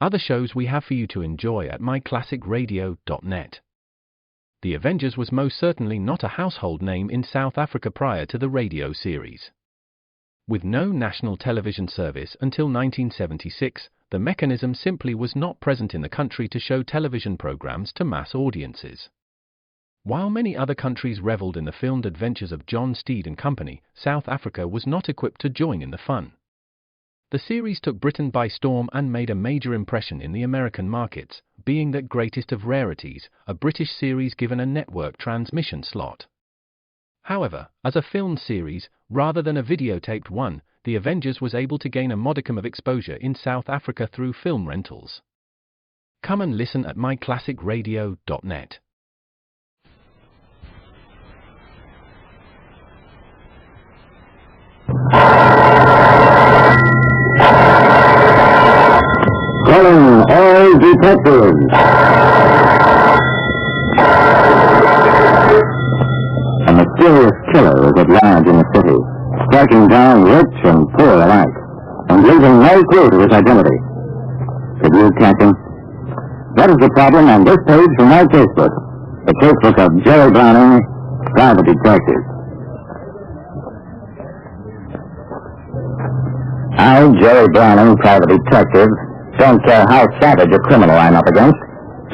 other shows we have for you to enjoy at myclassicradio.net. The Avengers was most certainly not a household name in South Africa prior to the radio series. With no national television service until 1976, the mechanism simply was not present in the country to show television programs to mass audiences. While many other countries reveled in the filmed adventures of John Steed and Company, South Africa was not equipped to join in the fun. The series took Britain by storm and made a major impression in the American markets, being that greatest of rarities, a British series given a network transmission slot. However, as a filmed series, rather than a videotaped one, The Avengers was able to gain a modicum of exposure in South Africa through film rentals. Come and listen at myclassicradio.net. Calling all detectives. A mysterious killer is at large in the city, striking down rich and poor alike, and leaving no clue to his identity. Did you catch him? That is the problem on this page from my casebook, the casebook of Jerry Browning, private detective. I, Jerry Browning, private detective, don't care how savage a criminal I'm up against,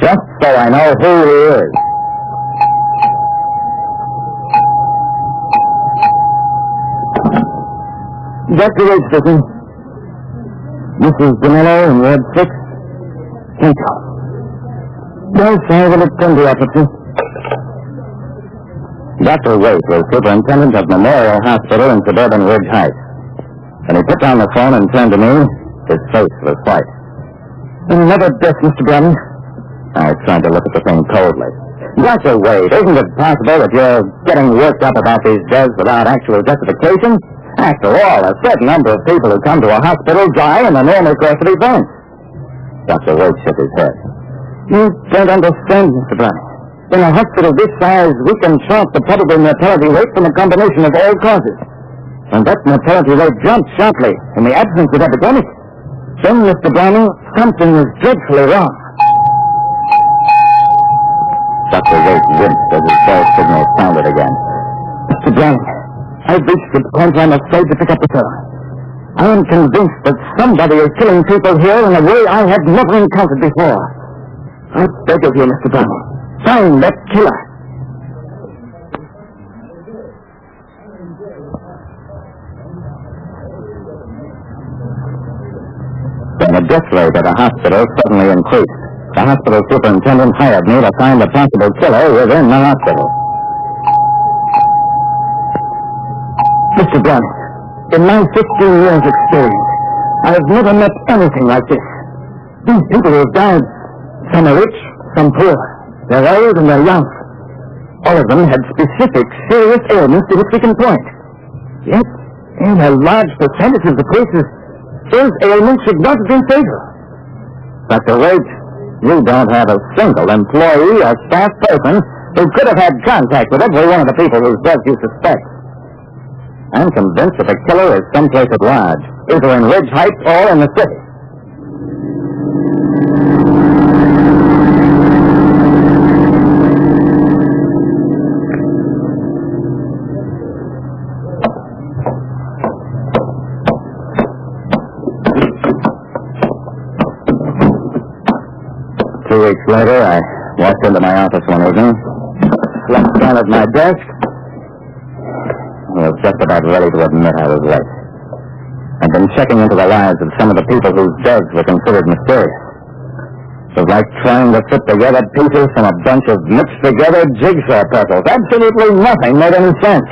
just so I know who he is. Dectective speaking. Mrs. Danilo in Ward 6. Thank you. Yes, I will attend the autopsy. Dr. Waite was superintendent of Memorial Hospital in suburban Ridge Heights. When he put down the phone and turned to me, his face was white. Another death, Mr. Browning. I tried to look at the thing coldly. Dr. Waite, isn't it possible that you're getting worked up about these deaths without actual justification? After all, a certain number of people who come to a hospital die in the normal course of events. Dr. Waite shook his head. You don't understand, Mr. Browning. In a hospital this size, we can chart the probable mortality rate from a combination of all causes. And that mortality rate jumps sharply in the absence of epidemic. Then, Mr. Browning, something is dreadfully wrong. Dr. Waite winced as his bell signal sounded again. Mr. Browning, I've reached the point where I'm afraid to pick up the phone. I am convinced that somebody is killing people here in a way I have never encountered before. I beg of you, Mr. Browning, find that killer. When the death rate at a hospital suddenly increased, the hospital superintendent hired me to find the possible killer within the hospital. Mr. Browning, in my 15 years' experience, I have never met anything like this. These people who have died, some are rich, some poor. They're old and they're young. All of them had specific, serious ailments to which we can point. Yet, in a large percentage of the cases, those ailments should not have been fatal. Dr. Waite, you don't have a single employee or staff person who could have had contact with every one of the people whose deaths you suspect. I'm convinced that the killer is someplace at large, either in Ridge Heights or in the city. Later, I walked into my office one evening, slept down at my desk, and was just about ready to admit I was late. I'd been checking into the lives of some of the people whose deaths were considered mysterious. It was like trying to fit together pieces from a bunch of mixed-together jigsaw puzzles. Absolutely nothing made any sense.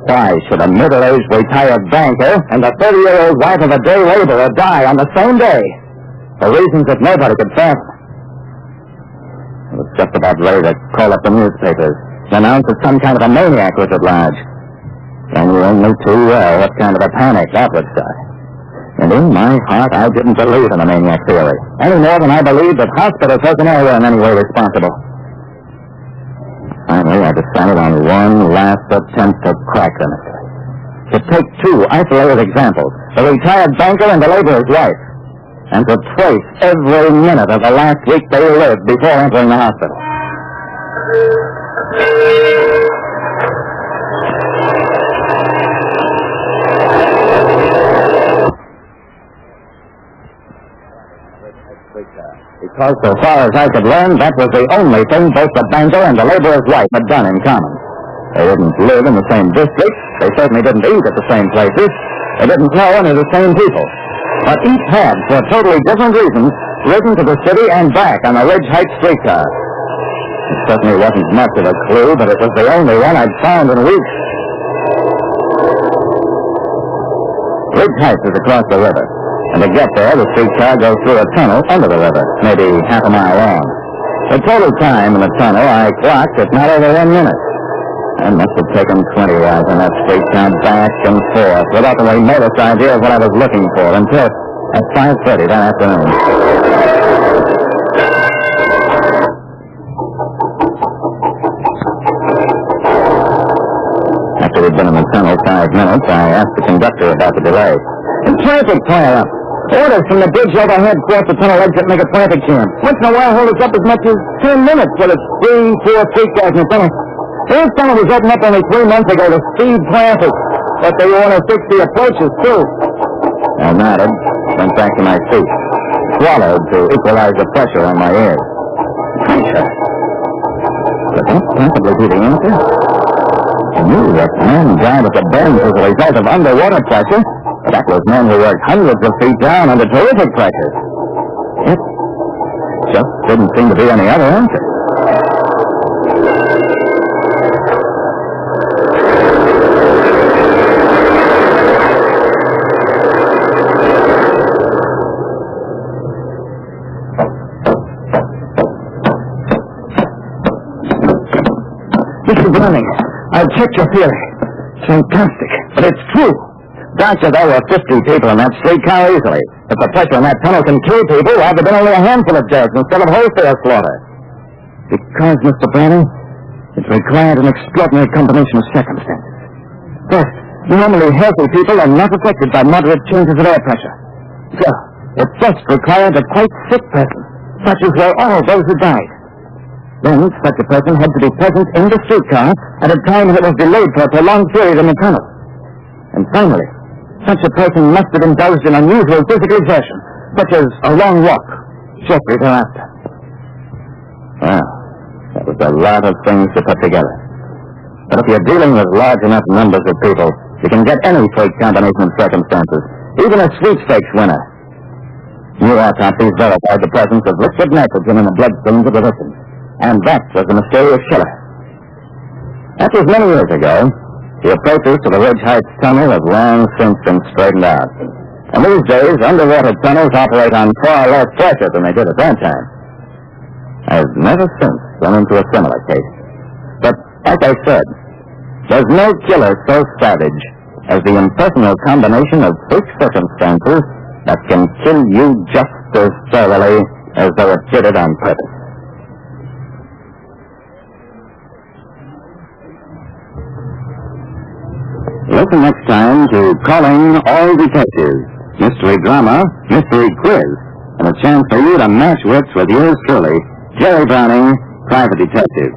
Why should a middle-aged retired banker and a 30-year-old wife of a day laborer die on the same day? For reasons that nobody could fathom. I was just about ready to call up the newspapers and announce that some kind of a maniac was at large. I knew only too well what kind of a panic that would start. And in my heart, I didn't believe in the maniac theory, any more than I believed that hospital personnel were in any way responsible. Finally, I decided on one last attempt to crack the mystery. To take two isolated examples, the retired banker and the laborer's wife. and to trace every minute of the last week they lived before entering the hospital. Because so far as I could learn, that was the only thing both the banker and the laborer's wife had done in common. They didn't live in the same districts. They certainly didn't eat at the same places. They didn't know any of the same people. But each had, for totally different reasons, ridden to the city and back on the Ridge Heights streetcar. It certainly wasn't much of a clue, but it was the only one I'd found in weeks. Ridge Heights is across the river. And to get there, the streetcar goes through a tunnel under the river, maybe half a mile long. The total time in the tunnel I clocked at not over 1 minute. I must have taken 20 rides on that streetcar back and forth without the remotest idea of what I was looking for until at 5:30 that afternoon. After we'd been in the tunnel 5 minutes, I asked the conductor about the delay. The traffic pile up. Orders from the bridge overhead cross the tunnel exit make a traffic jam. Once in a while, hold us up as much as 10 minutes with its 3, 4 streetcars in the tunnel. This tunnel was opened up only 3 months ago to speed traffic, but they want 60 approaches, too. I nodded, went back to my seat, swallowed to equalize the pressure on my ears. Pressure? Could that possibly be the answer? I knew that men died at the bends as a result of underwater pressure. That was men who worked hundreds of feet down under terrific pressure. It just didn't seem to be any other answer. Mr. Browning, I've checked your theory. Fantastic, but it's true. Doctor, there were 50 people in that streetcar easily. If the pressure in that tunnel can kill people, why have there been only a handful of deaths instead of wholesale slaughter? Because, Mr. Browning, it required an extraordinary combination of circumstances. First, normally healthy people are not affected by moderate changes of air pressure. So, it first required a quite sick person, such as were all those who died. Then, such a person had to be present in the streetcar at a time when it was delayed for a prolonged period in the tunnel. And finally, such a person must have indulged in unusual physical exertion, such as a long walk, shortly thereafter. Well, that was a lot of things to put together. But if you're dealing with large enough numbers of people, you can get any freak combination of circumstances, even a sweepstakes winner. New autopsies verified the presence of liquid nitrogen in the bloodstreams of the victims, and that was the mysterious killer. That was many years ago. The approaches to the Ridge Heights tunnel have long since been straightened out. And these days, underwater tunnels operate on far less pressure than they did at that time. I've never since run into a similar case. But, like I said, there's no killer so savage as the impersonal combination of freak circumstances that can kill you just as thoroughly as though it did it on purpose. Listen next time to Calling All Detectives, mystery drama, mystery quiz, and a chance for you to match wits with yours truly, Jerry Browning, Private Detective.